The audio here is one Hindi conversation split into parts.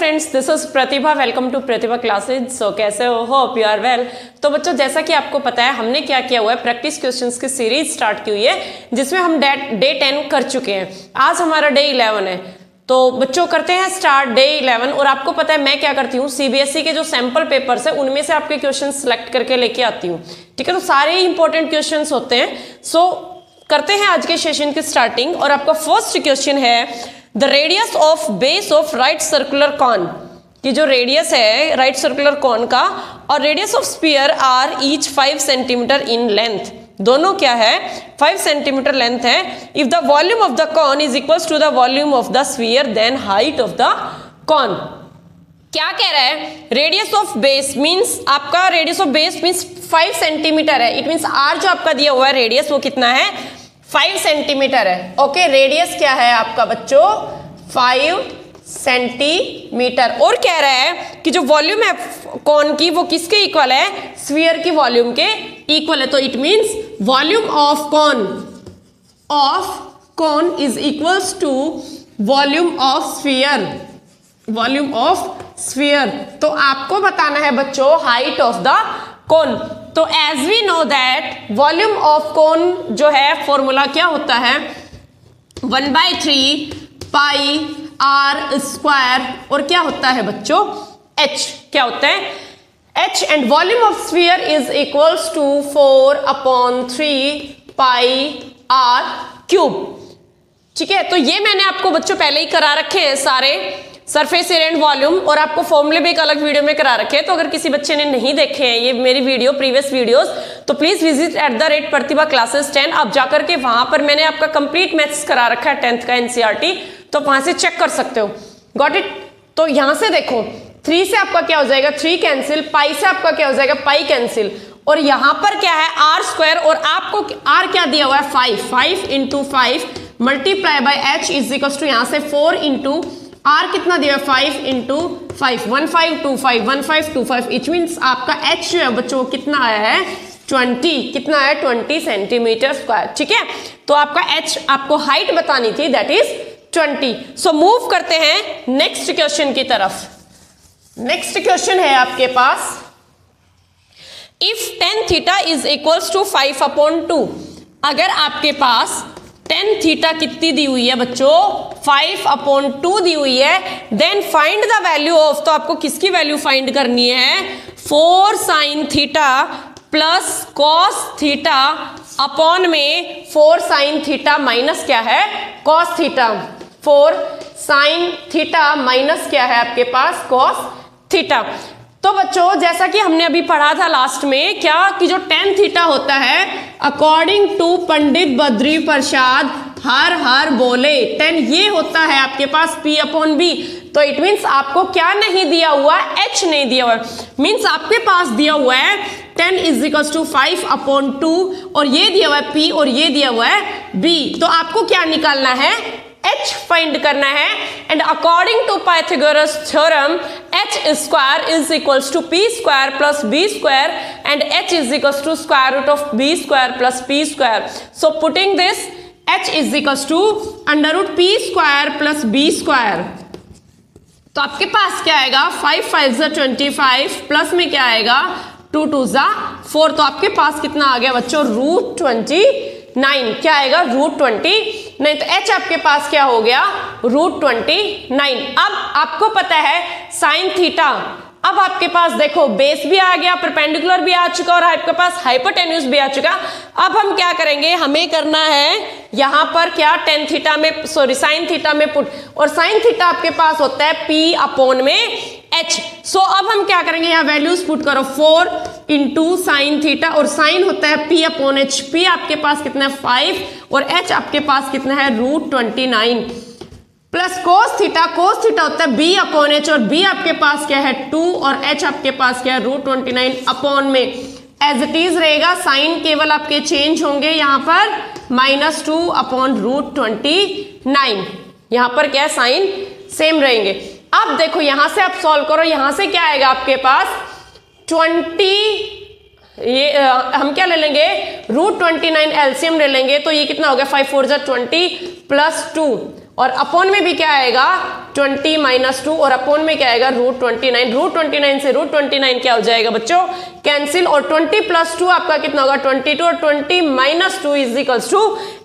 Friends, this is Pratibha. Welcome to Pratibha classes. So कैसे हो? Hope you are well. तो बच्चों, जैसा कि आपको पता है, हमने क्या किया हुआ है, प्रैक्टिस क्वेश्चंस की सीरीज स्टार्ट की हुई है जिसमें हम डे 10 कर चुके हैं। आज हमारा डे 11 है। तो बच्चों करते हैं स्टार्ट डे 11। और आपको पता है मैं क्या करती हूँ, सीबीएसई के जो सैंपल पेपर्स है उनमें से आपके क्वेश्चन सिलेक्ट करके लेके आती हूँ। ठीक है, तो सारे इंपॉर्टेंट क्वेश्चन होते हैं। सो करते हैं आज के सेशन की स्टार्टिंग। और आपका फर्स्ट क्वेश्चन है the radius of base of right circular cone. कि जो रेडियस है राइट सर्कुलर कॉन का और radius of sphere are each 5 centimetre in length. दोनों क्या है? 5 सेंटीमीटर लेंथ है। If the volume of the cone is equals to the volume of the sphere then height of the cone. क्या कह रहा है? रेडियस ऑफ बेस मींस आपका radius of base means 5 centimetre है। इट मींस आर जो आपका दिया हुआ है रेडियस वो कितना है? 5 सेंटीमीटर है। ओके, रेडियस क्या है आपका बच्चों? 5 सेंटीमीटर। और कह रहा है कि जो वॉल्यूम है कॉन की वो किसके इक्वल है? स्फीयर की वॉल्यूम के इक्वल है। तो it means volume of cone is equals to volume of sphere. Volume of sphere. तो आपको बताना है बच्चों हाइट ऑफ द कॉन। तो as we know that volume of cone जो है फॉर्मूला क्या होता है? 1/3 पाई आर स्क्वायर। और क्या होता है बच्चों? h। क्या होता है? h। And volume of sphere is equals to 4/3 pi r cube. ठीक है, तो ये मैंने आपको बच्चों पहले ही करा रखे हैं सारे सरफेस एरिया एंड वॉल्यूम, और आपको फॉर्मूले भी एक अलग वीडियो में करा रखे हैं। तो अगर किसी बच्चे ने नहीं देखे हैं ये मेरी वीडियो प्रीवियस वीडियोस, तो प्लीज विजिट @प्रतिभा क्लासेस 10। आप जाकर के वहां पर मैंने आपका कंप्लीट मैथ्स करा रखा है 10th का एनसीईआरटी, तो वहां से चेक कर सकते हो। Got it? तो यहां से देखो 3 से आपका क्या हो जाएगा? 3 कैंसिल। पाई से आपका क्या हो जाएगा? Pi cancel. और यहां पर क्या है? R square. और आपको आर क्या दिया हुआ है? 5 into 5 multiply by h is equals to यहां से 4 इंटू आर कितना दिया है? 5 इंटू 5 1525 1525। इट मीन्स आपका एच जो है बच्चों कितना आया है? 20। कितना है? 20 सेंटीमीटर स्क्वायर। ठीक है, तो आपका एच आपको हाइट बतानी थी, दैट इज 20। सो मूव करते हैं नेक्स्ट क्वेश्चन की तरफ। नेक्स्ट क्वेश्चन है आपके पास, if tan theta is equals to 5/2। अगर आपके पास tan थीटा कितनी दी हुई है बच्चों? 5/2 दी हुई है। Then find the value of, तो आपको किसकी वैल्यू फाइंड करनी है? 4 sin theta plus cos theta upon में 4 sin थीटा माइनस क्या है? cos theta. 4 sin theta minus क्या है आपके पास? cos theta. तो बच्चों जैसा कि हमने अभी पढ़ा था लास्ट में क्या कि जो tan थीटा होता है अकॉर्डिंग टू पंडित बद्री प्रसाद हर हर बोले tan ये होता है आपके पास P/B। तो इट मीन्स आपको क्या नहीं दिया हुआ? h नहीं दिया हुआ। मीन्स आपके पास दिया हुआ है tan इज इक्वल्स टू 5/2 और ये दिया हुआ है P और ये दिया हुआ है B। तो आपको क्या निकालना है? h फाइंड करना है। And according to Pythagoras theorem h square is equals to p square plus b square and h is equals to square root of b square plus p square. So putting this h is equals to √p square plus b square. तो आपके पास क्या आएगा? 5 5 25 प्लस में क्या आएगा? 2 2 4। तो आपके पास कितना आ गया बच्चों? √29। क्या आएगा? √29। तो h आपके पास क्या हो गया? √29। अब आपको पता है sin थीटा। अब आपके पास देखो बेस भी आ गया, परपेंडिकुलर भी आ चुका और आपके पास हाइपोटेन्यूज भी आ चुका। अब हम क्या करेंगे? हमें करना है यहां पर क्या? tan थीटा में sin थीटा में पुट। और sin थीटा आपके पास होता है P/h। सो अब हम क्या करेंगे? यहाँ वैल्यूज पुट करो। 4 इंटू sin थीटा और sin होता है P/h। P आपके पास कितना है? 5 और h आपके पास कितना है? √29 प्लस cos थीटा होता है B/h और B आपके पास क्या है? 2 और h आपके पास क्या है? √29 अपॉन में एज इट इज रहेगा। साइन केवल आपके चेंज होंगे यहाँ पर -2 अपॉन √29। यहाँ पर क्या है? साइन सेम रहेंगे। अब देखो यहां से आप सॉल्व करो। यहां से क्या आएगा आपके पास? 20। ये हम क्या ले लेंगे? √29 एलसीएम ले लेंगे। तो ये कितना हो गया? 5 4 20 प्लस 2 और अपॉन में भी क्या आएगा 20 माइनस 2 और अपॉन में क्या आएगा √29। √29 से √29 क्या हो जाएगा बच्चों कैंसिल और 20 प्लस 2 आपका कितना होगा 22 और 20 माइनस 2 इज इक्वल्स टू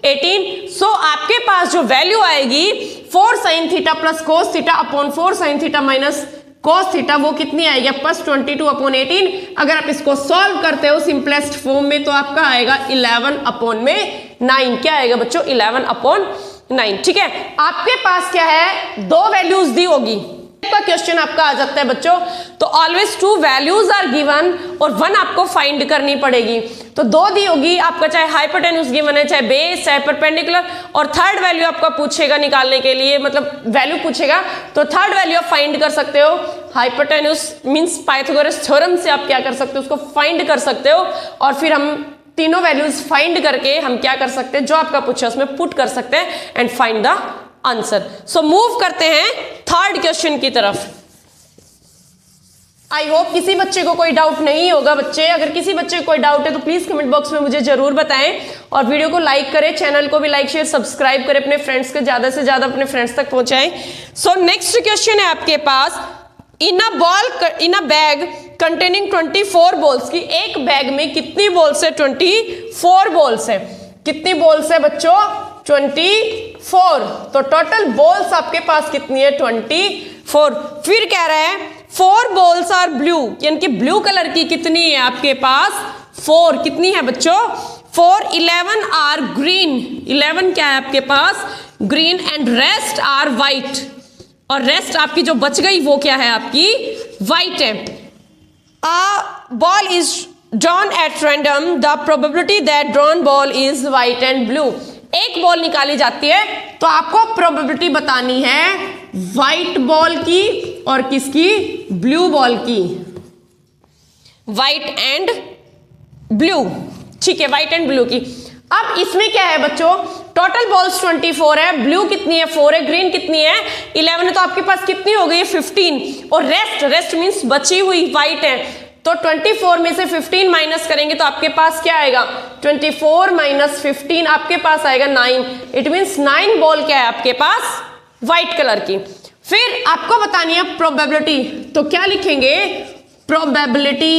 18। सो आपके पास जो वैल्यू आएगी 4 sin theta plus cos theta upon 4 sin theta minus cos theta वो कितनी आएगी प्लस 22/18। अगर आप इसको सॉल्व करते हो सिंपलेस्ट फॉर्म में तो आपका आएगा 11/9। क्या आएगा बच्चों 11/9। ठीक है, आपके पास क्या है दो वैल्यूज दी होगी का क्वेश्चन आपका आ सकता है बच्चों, तो ऑलवेज 2 वैल्यूज आर गिवन और 1 आपको फाइंड करनी पड़ेगी। तो 2 दी होगी आपका, चाहे हाइपोटेन्यूज गिवन है, चाहे बेस, चाहे परपेंडिकुलर, और थर्ड वैल्यू आपका पूछेगा निकालने के लिए, मतलब वैल्यू पूछेगा तो थर्ड वैल्यू आप फाइंड कर सकते हो। हाइपोटेन्यूज मींस पाइथागोरस थ्योरम से आप क्या कर सकते हो उसको फाइंड कर सकते हो और फिर हम तीनों वैल्यूज फाइंड करके हम क्या कर सकते हैं जो आपका पूछा उसमें पुट कर सकते हैं and find the answer. So move करते हैं थर्ड क्वेश्चन की तरफ। आई होप किसी बच्चे को कोई डाउट नहीं होगा। बच्चे अगर किसी बच्चे को कोई डाउट है तो प्लीज कमेंट बॉक्स में मुझे जरूर बताएं और वीडियो को लाइक करें, चैनल को भी लाइक शेयर सब्सक्राइब करें, अपने फ्रेंड्स के ज्यादा से ज्यादा अपने फ्रेंड्स तक पहुंचाएं। सो नेक्स्ट क्वेश्चन है आपके पास, इन अ बैग कंटेनिंग 24 बॉल्स की एक बैग में कितनी बॉल्स है 24 बॉल्स है। कितनी बॉल्स है बच्चों 24। तो टोटल बॉल्स आपके पास कितनी है 24। फिर कह रहा है 4 बॉल्स आर ब्लू, यानी कि ब्लू कलर की कितनी है आपके पास 4। कितनी है बच्चों 4। 11 आर ग्रीन, 11 क्या है आपके पास green and rest are white, और रेस्ट आपकी जो बच गई वो क्या है आपकी वाइट है। A ball is drawn at random, the probability that drawn ball is white and blue. एक बॉल निकाली जाती है तो आपको प्रोबेबिलिटी बतानी है व्हाइट बॉल की और किसकी ब्लू बॉल की, व्हाइट एंड ब्लू। ठीक है, व्हाइट एंड ब्लू की। अब इसमें क्या है बच्चों टोटल बॉल्स 24 है, ब्लू कितनी है 4 है, ग्रीन कितनी है 11 है, तो आपके पास कितनी हो गई 15। और रेस्ट मींस बची हुई व्हाइट है, तो 24 में से 15 माइनस करेंगे तो आपके पास क्या आएगा 24 माइनस 15 आपके पास आएगा 9। इट मींस 9 बॉल क्या है आपके पास व्हाइट कलर की। फिर आपको बतानी है प्रोबेबिलिटी, तो क्या लिखेंगे प्रोबेबिलिटी,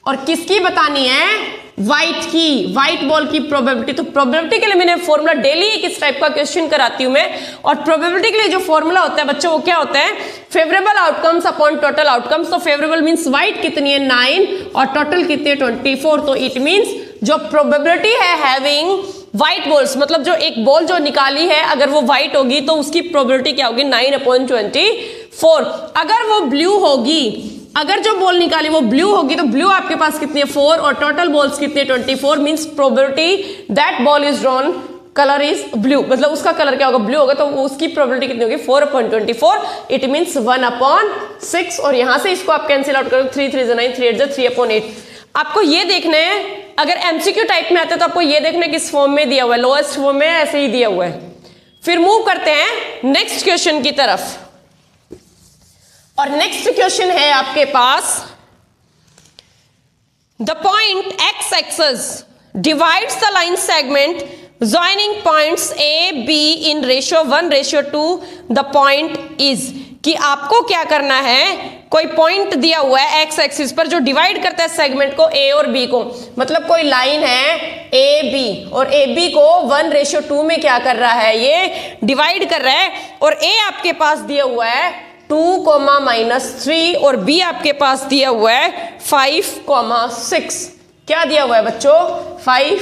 और किसकी बतानी है व्हाइट की, व्हाइट बॉल की प्रोबेबिलिटी। तो प्रोबेबिलिटी के लिए मैंने फॉर्मूला डेली इस टाइप का क्वेश्चन कराती हूं मैं, और प्रोबेबिलिटी के लिए जो फॉर्मूला होता है बच्चों वो क्या होता है favourable outcomes upon total outcomes. तो फेवरेबल मींस व्हाइट कितनी है 9 और टोटल कितनी है 24। तो इट मींस जो प्रोबेबिलिटी है हैविंग व्हाइट बॉल्स, मतलब जो एक बॉल जो निकाली है अगर वो व्हाइट होगी तो उसकी प्रोबेबिलिटी क्या होगी 9/24। अगर वो ब्लू होगी, अगर जो बॉल निकाली वो ब्लू होगी तो ब्लू आपके पास कितनी है 4 और टोटल बॉल्स कितनी है 24। Means probability that ball is drawn colour is blue, मतलब उसका कलर क्या होगा ब्लू होगा, तो उसकी प्रोबेबिलिटी कितनी होगी 4/24। It means 1/6। और यहां से इसको आप कैंसिल आउट करोगे 3 3 9 3 8 3/8। आपको ये देखना है अगर एमसीक्यू टाइप में आता है तो आपको ये देखना है किस फॉर्म में दिया हुआ है, लोएस्ट फॉर्म में ऐसे ही दिया हुआ है। फिर मूव करते हैं नेक्स्ट क्वेश्चन की तरफ, और नेक्स्ट क्वेश्चन है आपके पास the point X axis divides the line segment joining points A B in ratio 1:2। The point is कि आपको क्या करना है, कोई पॉइंट दिया हुआ है एक्स एक्सिस पर जो डिवाइड करता है सेगमेंट को ए और बी को, मतलब कोई लाइन है ए बी और ए बी को 1:2 में क्या कर रहा है ये डिवाइड कर रहा है, और ए आपके पास दिया हुआ है 2, -3 और बी आपके पास दिया हुआ है 5, 6। क्या दिया हुआ है बच्चों 5,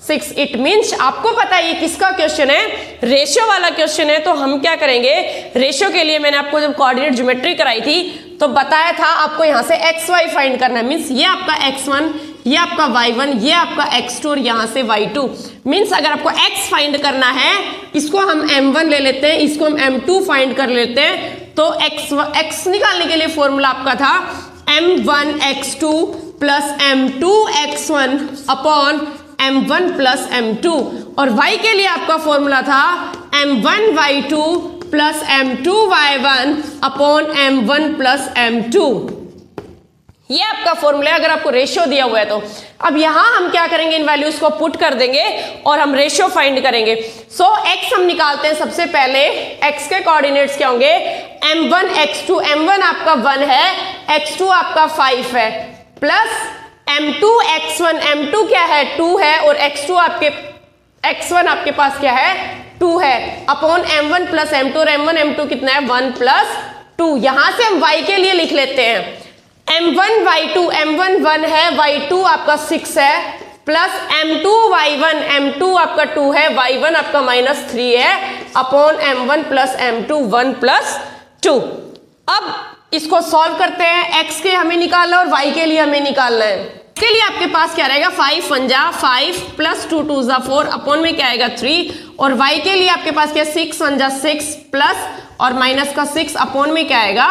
6। इट मीन्स आपको पता है ये किसका क्वेश्चन है रेशियो वाला क्वेश्चन है। तो हम क्या करेंगे रेशियो के लिए मैंने आपको जब कोऑर्डिनेट ज्योमेट्री कराई थी तो बताया था आपको यहाँ से एक्स वाई फाइंड करना है। मीन्स ये आपका x1, ये आपका y1, ये आपका x2 और यहाँ से y2। मीन्स अगर आपको x फाइंड करना है इसको हम m1 ले लेते हैं, इसको हम m2 फाइंड कर लेते हैं। तो x निकालने के लिए फॉर्मूला आपका था m1x2 plus m2x1 upon m1 plus m2, और y के लिए आपका फॉर्मूला था m1y2 plus m2y1 upon m1 plus m2। ये आपका फॉर्मूला है अगर आपको रेशियो दिया हुआ है तो। अब यहां हम क्या करेंगे, इन वैल्यूज को पुट कर देंगे और हम रेशियो फाइंड करेंगे। सो x हम निकालते हैं सबसे पहले। x के कोऑर्डिनेट्स क्या होंगे, m1 x2, m1 आपका 1 है, x2 आपका 5 है, प्लस m2 x1, m2 क्या है 2 है, और x1 आपके पास क्या है 2 है, अपॉन m1 प्लस m2, और m1 m2 कितना है 1 प्लस 2। यहां से हम y के लिए लिख लेते हैं m1 y2, m1 1 है, y2 आपका 6 है, प्लस m2 y1, m2 आपका 2 है, y1 आपका -3 है, upon m1 plus m2 1 plus 2। अब इसको सॉल्व करते हैं, x के हमें निकालना है और y के लिए हमें निकालना है। इसके लिए आपके पास क्या रहेगा, 5 1 जा 5 प्लस 2 2 जा 4, अपॉन में क्या आएगा 3, और y के लिए आपके पास क्या 6 1 जा 6 प्लस और माइनस का 6, अपॉन में क्या आएगा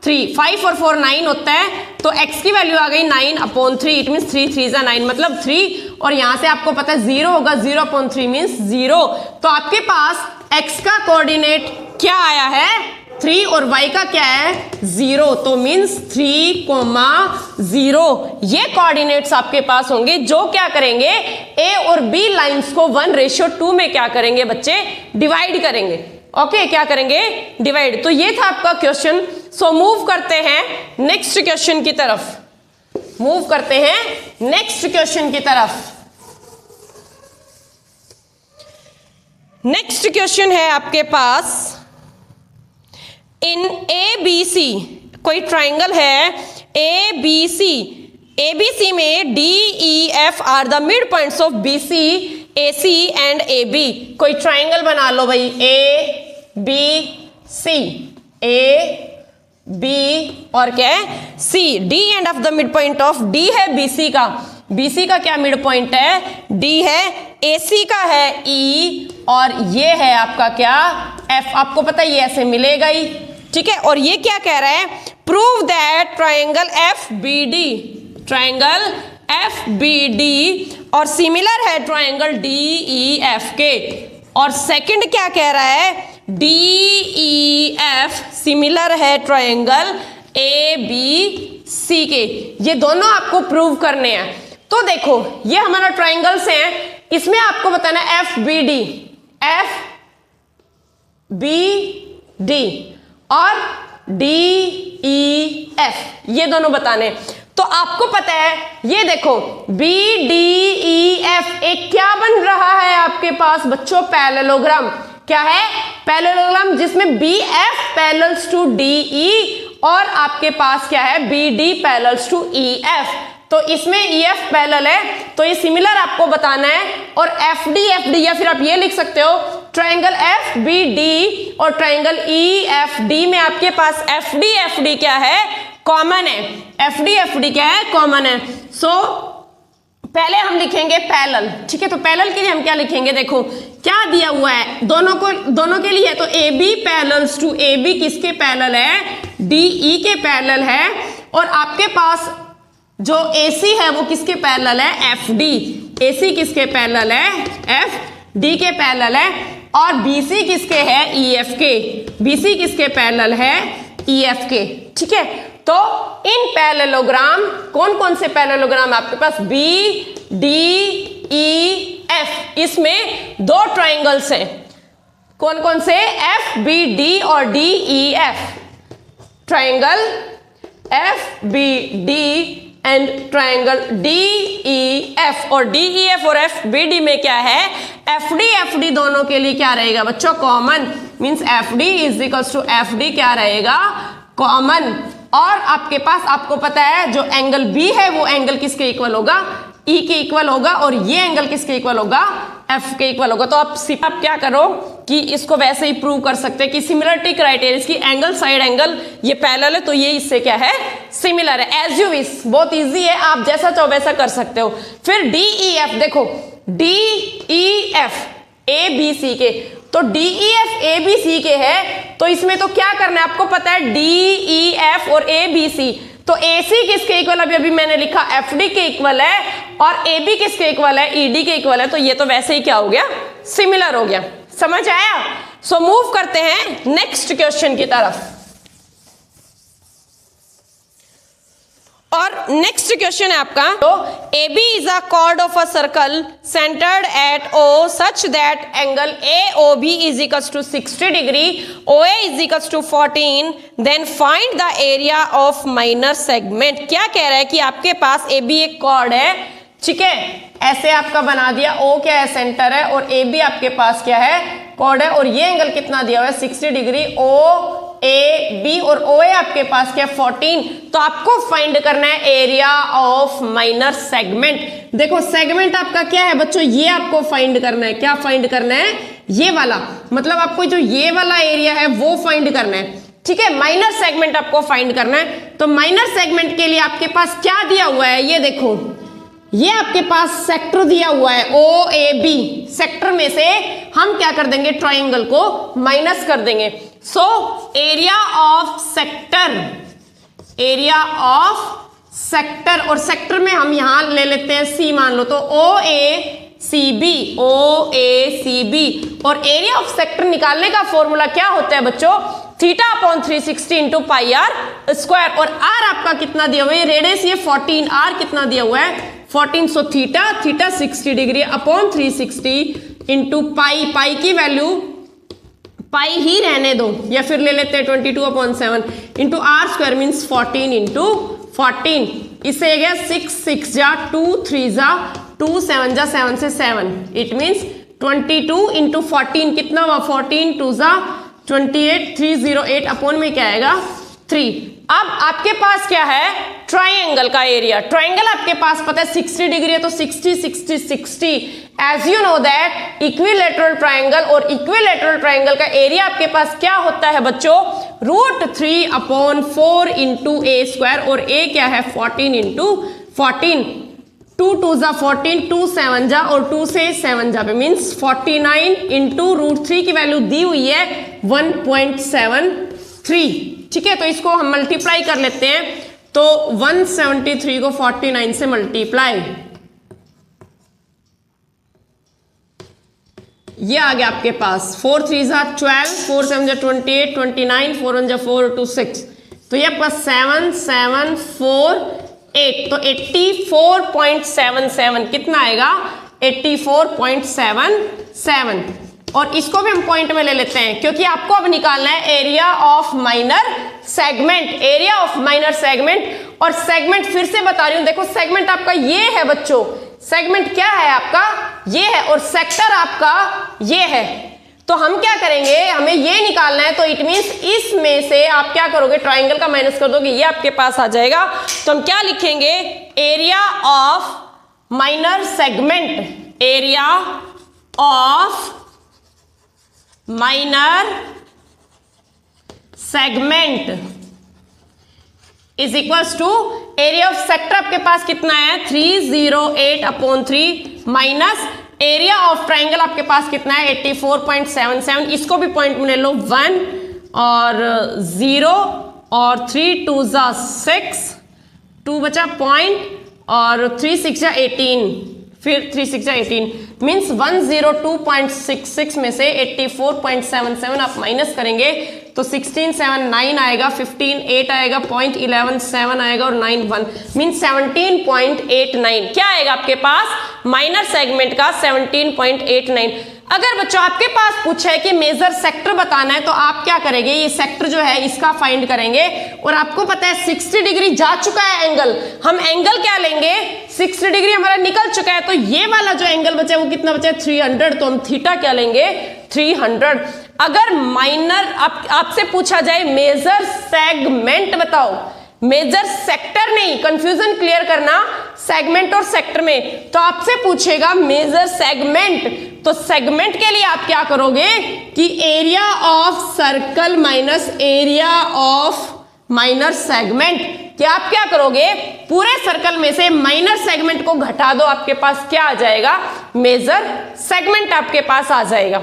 3। 5 और 4 9 होता है, तो x की वैल्यू आ गई 9 अपॉन 3, इट मीन 3 3 जा 9 मतलब 3, और यहां से आपको पता है 0 होगा, 0 अपॉन 3 मीन्स 0। तो आपके पास x का कोऑर्डिनेट क्या आया है 3 और y का क्या है 0, तो मीन्स 3, 0 ये कोऑर्डिनेट्स आपके पास होंगे जो क्या करेंगे, a और b लाइंस को 1:2 में क्या करेंगे बच्चे, डिवाइड करेंगे। ओके, क्या करेंगे, डिवाइड। तो ये था आपका क्वेश्चन। सो मूव करते हैं नेक्स्ट क्वेश्चन की तरफ, मूव करते हैं नेक्स्ट क्वेश्चन की तरफ। नेक्स्ट क्वेश्चन है आपके पास, इन ABC कोई ट्राइंगल है ABC, ABC में DEF are the mid points of BC, AC and AB। कोई ट्राइंगल बना लो भाई, ABC, AB और क्या है C, D end of the mid point of D है BC का, BC का क्या मिड पॉइंट है D है, AC का है E, और ये है आपका क्या F। आपको पता है ये ऐसे मिलेगा ही, ठीक है। और ये क्या कह रहा है, prove that triangle FBD, triangle FBD और सिमिलर है ट्राइंगल DEF के, और सेकंड क्या कह रहा है, DEF सिमिलर है ट्राइंगल ABC के। ये दोनों आपको प्रूव करने हैं। तो देखो ये हमारा ट्राइंगल्स हैं, इसमें आपको बताना है FBD, FBD और DEF, ये दोनों बताने। तो आपको पता है, ये देखो BDEF एक क्या बन रहा है आपके पास बच्चों, पैरेललोग्राम। क्या है, पैरेललोग्राम, जिसमें BF पैरेलल्स टू DE और आपके पास क्या है BD पैरेलल्स टू EF। तो इसमें EF पैरेलल है, तो ये सिमिलर आपको बताना है। और FD FD, या फिर आप ये लिख सकते हो ट्राइंगल FBD और ट्राइंगल EFD में आपके पास FD FD क्या है, कॉमन है। FD FD क्या है, कॉमन है। सो पहले हम लिखेंगे पैरेलल, ठीक है। तो पैरेलल के लिए हम क्या लिखेंगे, देखो क्या दिया हुआ है दोनों के लिए। तो AB पैरेलल्स टू AB किसके पैरेलल है, DE के पैरेलल है, और आपके पास जो AC है वो किसके पैरेलल है, FD। AC किसके पैरेलल है, FD के पैरेलल है, और BC किसके है, EF के। BC किसके पैरेलल है, EF के, ठीक है। तो इन पैरेललोग्राम, कौन कौन से पैरेललोग्राम आपके पास, BDEF, इसमें दो ट्राइंगल्स हैं। कौन कौन से, FBD और DEF, triangle FBD and triangle DEF। और DEF और FBD में क्या है, FD FD दोनों के लिए क्या रहेगा बच्चों, common, means FD is equals to FD क्या रहेगा, कॉमन। और आपके पास, आपको पता है जो एंगल B है वो एंगल किसके इक्वल होगा, E के इक्वल होगा, और ये एंगल किसके इक्वल होगा, F के इक्वल होगा। तो आप क्या करो कि इसको वैसे ही प्रूव कर सकते हैं कि सिमिलरिटी क्राइटेरिया की एंगल साइड एंगल ये पैरेलल है, तो ये इससे क्या है, सिमिलर है। एज यू विश, बहुत इजी है, आप जैसा चाहो वैसा कर सकते हो। फिर DEF, देखो DEF ABC के, तो DEF ABC के है, तो इसमें तो क्या करना है आपको पता है, DEF और ABC। तो AC किसके इक्वल, अभी मैंने लिखा FD के इक्वल है, और AB किसके इक्वल है, ED के इक्वल है। तो ये तो वैसे ही क्या हो गया, सिमिलर हो गया। समझ आया। सो मूव करते हैं नेक्स्ट क्वेश्चन की तरफ। और नेक्स्ट क्वेश्चन है आपका, तो A B is a chord of a circle centred at O such that angle A O B is equals to 60 degree, O A is equals to 14, then find the area of minor segment. क्या कह रहा है कि आपके पास ए बी एक कॉर्ड है, ठीक है, ऐसे आपका बना दिया, ओ क्या है सेंटर है और ए बी आपके पास क्या है कॉर्ड है, और ये एंगल कितना दिया हुआ है 60 डिग्री, ओ ए बी, और ओ ए आपके पास क्या 14। तो आपको फाइंड करना है एरिया ऑफ माइनर सेगमेंट। देखो सेगमेंट आपका क्या है बच्चों, ये आपको फाइंड करना है। क्या फाइंड करना है? ये वाला, मतलब आपको जो ये वाला एरिया है वो फाइंड करना है, ठीक है। माइनर सेगमेंट आपको फाइंड करना है। तो माइनर सेगमेंट के लिए आपके पास क्या दिया हुआ है, ये देखो, ये आपके पास सेक्टर दिया हुआ है ओ ए बी। सेक्टर में से हम क्या कर देंगे, ट्राइंगल को माइनस कर देंगे। So area of sector, area of sector, और सेक्टर में हम यहां ले लेते हैं सी मान लो, तो O A C B, O A C B. और एरिया ऑफ सेक्टर निकालने का फॉर्मूला क्या होता है बच्चों, theta upon 360 into pi r square. और आर आपका कितना दिया हुआ है, रेडियस ये 14, आर कितना दिया हुआ है 14। So theta 60 degree upon 360 into pi, pi की वैल्यू पाई ही रहने दो, या फिर ले लेते हैं 22/7 into r square means 14 into 14। इससे गया 6 6 जा 2 3 जा 2 7 जा 7 से 7, इट मीन्स 22 इंटू 14 कितना हुआ 14 2 जा 28 308 अपॉन में क्या आएगा 3। अब आपके पास क्या है, ट्राइंगल का एरिया। ट्राइंगल आपके पास पता है 60 डिग्री है, तो 60 60 60। As you know that equilateral triangle, और इक्विलेटरल ट्राइंगल का एरिया आपके पास क्या होता है बच्चों, √3/4 इंटू ए स्क्वायर, और ए क्या है 14 इंटू 14। 2 2 जा 14, 2 7 जा और 2 से 7 जा पे मीन्स 49 इंटू √3 की वैल्यू दी हुई है 1.73, ठीक है। तो इसको हम मल्टीप्लाई कर लेते हैं, तो 173 को 49 से मल्टीप्लाई, ये आ गया आपके पास 4 3 जा 12, 4 7 जा 28, 29, 4 1 जा 4 2 6, तो ये आपका 7 7 4 8, तो 84.77 कितना आएगा 84.77। और इसको भी हम पॉइंट में ले लेते हैं, क्योंकि आपको अब निकालना है area of minor segment, area of minor segment. और सेगमेंट फिर से बता रही हूं, देखो सेगमेंट आपका ये है बच्चों, सेगमेंट क्या है आपका ये है, और सेक्टर आपका ये है। तो हम क्या करेंगे, हमें ये निकालना है, तो इट मींस इसमें से आप क्या करोगे, ट्राइंगल का माइनस कर दोगे, ये आपके पास आ जाएगा। तो हम क्या लिखेंगे, area of minor segment, area of minor segment is equals to area of sector आपके पास कितना है 308/3 माइनस एरिया ऑफ ट्राइंगल आपके पास कितना है 84.77। इसको भी पॉइंट में ले लो, 1 और 0 और 3 2 जा 6, 2 बचा पॉइंट और 3 6 जा 18, फिर 3 6 जा 18 मीन्स 102.66 में से 84.77 आप माइनस करेंगे तो 16 7 9 आएगा, 15 8 आएगा, 0.11 7 आएगा और 9 1 मीन्स 17.89। क्या आएगा आपके पास माइनर सेगमेंट का 17.89। अगर बच्चों आपके पास पूछा है कि मेजर सेक्टर बताना है तो आप क्या करेंगे, ये सेक्टर जो है इसका फाइंड करेंगे। और आपको पता है 60 डिग्री जा चुका है एंगल, हम एंगल क्या लेंगे 60 डिग्री हमारा निकल चुका है, तो ये वाला जो एंगल बचा है वो कितना बचा है 300, तो हम थीटा क्या लेंगे 300। अगर माइनर आपसे पूछा जाए मेजर सेगमेंट बताओ, मेजर सेक्टर नहीं, कंफ्यूजन क्लियर करना सेगमेंट और सेक्टर में, तो आपसे पूछेगा मेजर सेगमेंट, तो सेगमेंट के लिए आप क्या करोगे कि area of circle minus area of minor segment, क्या आप क्या करोगे पूरे सर्कल में से माइनर सेगमेंट को घटा दो, आपके पास क्या आ जाएगा मेजर सेगमेंट आपके पास आ जाएगा।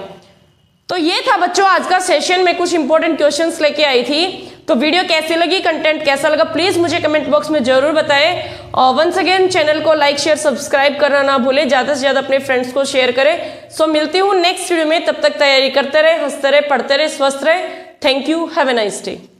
तो ये था बच्चों आज का सेशन में कुछ इंपॉर्टेंट क्वेश्चंस लेके आई थी। तो वीडियो कैसी लगी, कंटेंट कैसा लगा, प्लीज मुझे कमेंट बॉक्स में जरूर बताएं। और वंस अगेन चैनल को लाइक शेयर सब्सक्राइब करना ना भूलें, ज्यादा से ज्यादा अपने फ्रेंड्स को शेयर करें। सो मिलती हूँ नेक्स्ट वीडियो में, तब तक तैयारी करते रहे, हंसते रहे, पढ़ते रहे, स्वस्थ रहे। Thank you, have a nice day.